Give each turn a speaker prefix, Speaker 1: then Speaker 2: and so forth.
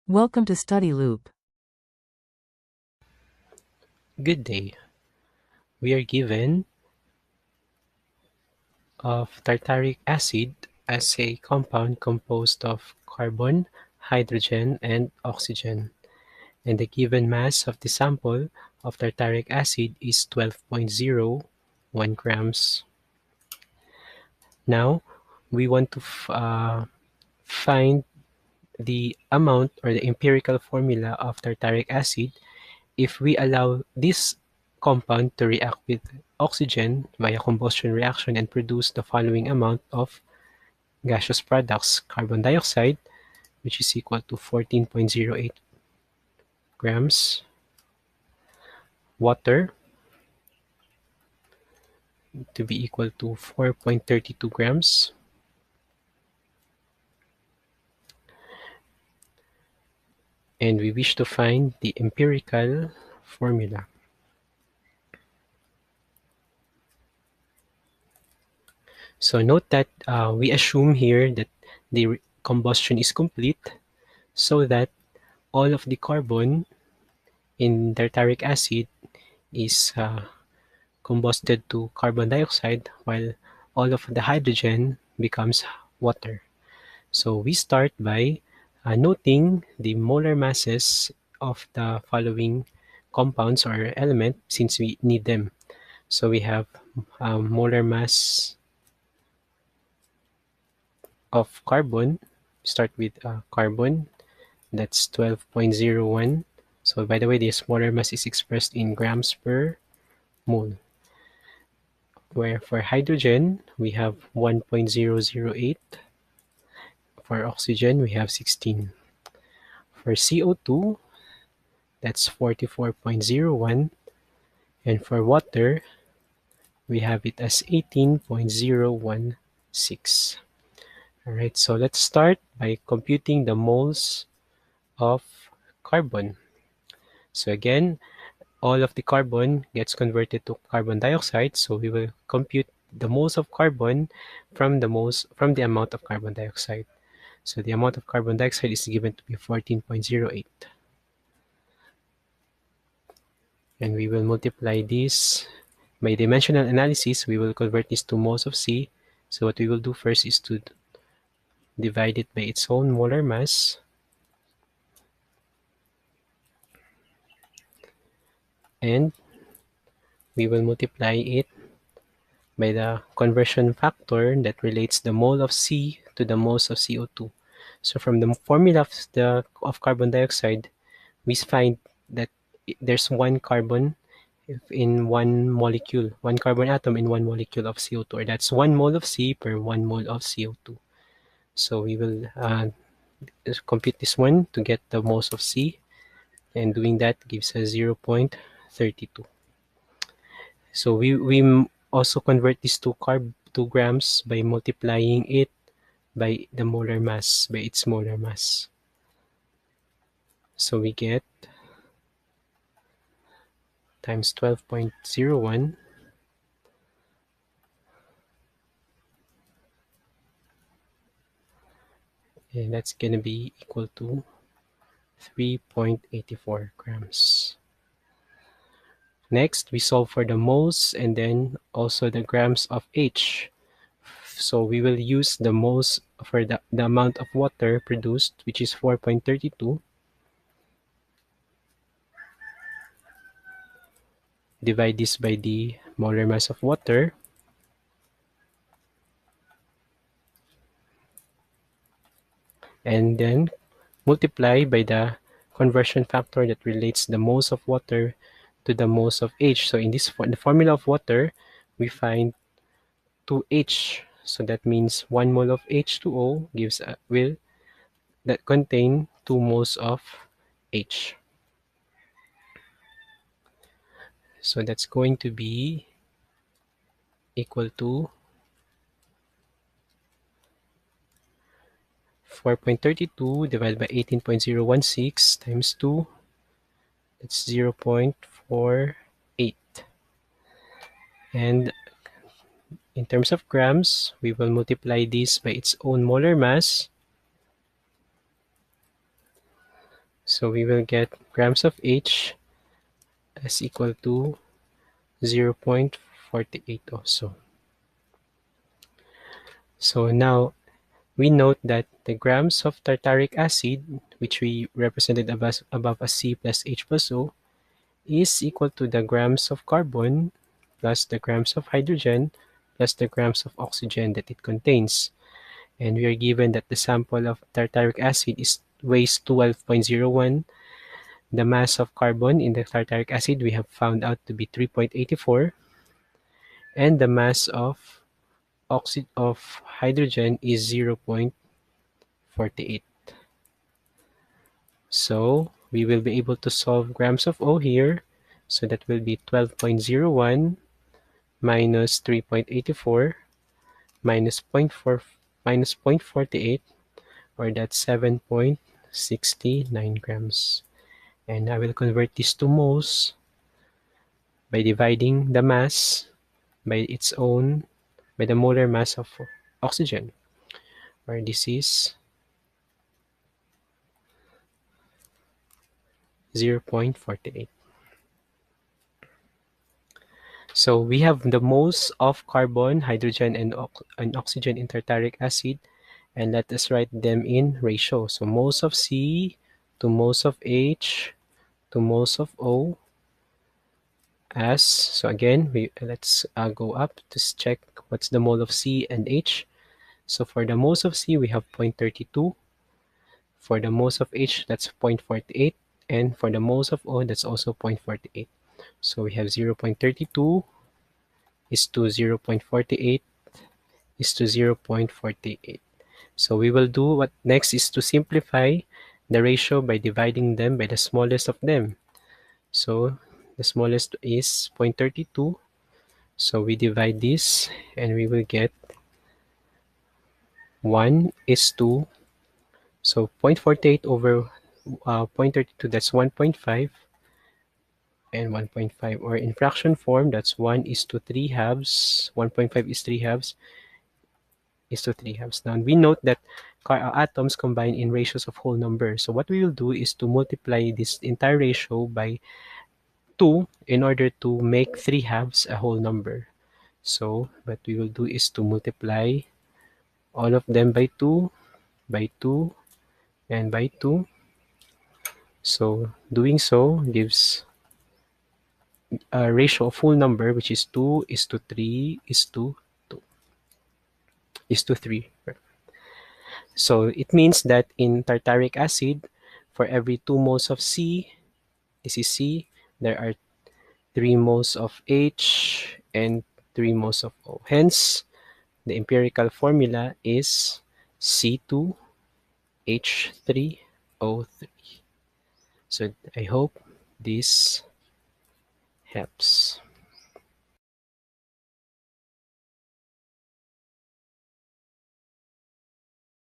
Speaker 1: Welcome to Study Loop.
Speaker 2: Good day. We are given of tartaric acid as a compound composed of carbon, hydrogen, and oxygen, and the given mass of the sample of tartaric acid is 12.01 grams. Now, we want to find the amount or the empirical formula of tartaric acid if we allow this compound to react with oxygen via combustion reaction and produce the following amount of gaseous products: carbon dioxide, which is equal to 14.08 grams, water to be equal to 4.32 grams, and we wish to find the empirical formula. So note that we assume here that the combustion is complete so that all of the carbon in tartaric acid is combusted to carbon dioxide while all of the hydrogen becomes water. So we start by noting the molar masses of the following compounds or element since we need them. So we have molar mass of carbon. Start with carbon, that's 12.01. So by the way, this molar mass is expressed in grams per mole. Where for hydrogen, we have 1.008. For oxygen, we have 16. For CO2, that's 44.01. And for water, we have it as 18.016. All right, so let's start by computing the moles of carbon. So again, all of the carbon gets converted to carbon dioxide, so we will compute the moles of carbon from the amount of carbon dioxide. So the amount of carbon dioxide is given to be 14.08. And we will multiply this by dimensional analysis. We will convert this to moles of C. So what we will do first is to divide it by its own molar mass. And we will multiply it by the conversion factor that relates the mole of C to the moles of CO2. So from the formula of carbon dioxide, we find that there's one carbon in one molecule, one carbon atom in one molecule of CO2, or that's 1 mole of C per 1 mole of CO2. So we will compute this one to get the moles of C, and doing that gives us 0.32. So we also convert this to grams by multiplying it by the molar mass, by its molar mass. So we get times 12.01, and that's going to be equal to 3.84 grams. Next, we solve for the moles and then also the grams of H. So we will use the moles for the amount of water produced, which is 4.32. Divide this by the molar mass of water. And then multiply by the conversion factor that relates the moles of water to the moles of H. So in the formula of water, we find 2H. So that means 1 mole of H2O will that contain 2 moles of H. So that's going to be equal to 4.32 divided by 18.016 times 2. That's 0.48. And in terms of grams, we will multiply this by its own molar mass. So we will get grams of H is equal to 0.48 also. So now we note that the grams of tartaric acid, which we represented above as C plus H plus O, is equal to the grams of carbon plus the grams of hydrogen plus the grams of oxygen that it contains. And we are given that the sample of tartaric acid weighs 12.01. The mass of carbon in the tartaric acid we have found out to be 3.84, and the mass of hydrogen is 0.48. So we will be able to solve grams of O here. So that will be 12.01 minus 3.84 minus 0.48, or that's 7.69 grams. And I will convert this to moles by dividing the mass by the molar mass of oxygen, where this is 0.48. So we have the moles of carbon, hydrogen, and oxygen in tartaric acid, and let us write them in ratio. So moles of C to moles of H to moles of O as, so again, let's go up to check what's the mole of C and H. So for the moles of C, we have 0.32. For the moles of H, that's 0.48. And for the moles of O, that's also 0.48. So we have 0.32 is to 0.48 is to 0.48. So we will do what next is to simplify the ratio by dividing them by the smallest of them. So the smallest is 0.32. So we divide this and we will get 1 is to, so 0.48 over 0.32, that's 1.5, and 1.5, or in fraction form, that's 1 is to 3 halves, 1.5 is 3 halves, is to 3 halves. Now we note that atoms combine in ratios of whole numbers. So what we will do is to multiply this entire ratio by 2 in order to make 3 halves a whole number. So what we will do is to multiply all of them by 2, and by 2. So doing so gives a ratio of whole number, which is 2 is to 3 is to 2 is to 3. So it means that in tartaric acid, for every 2 moles of C, this is C, there are 3 moles of H and 3 moles of O. Hence, the empirical formula is C2H3O3. So I hope this helps.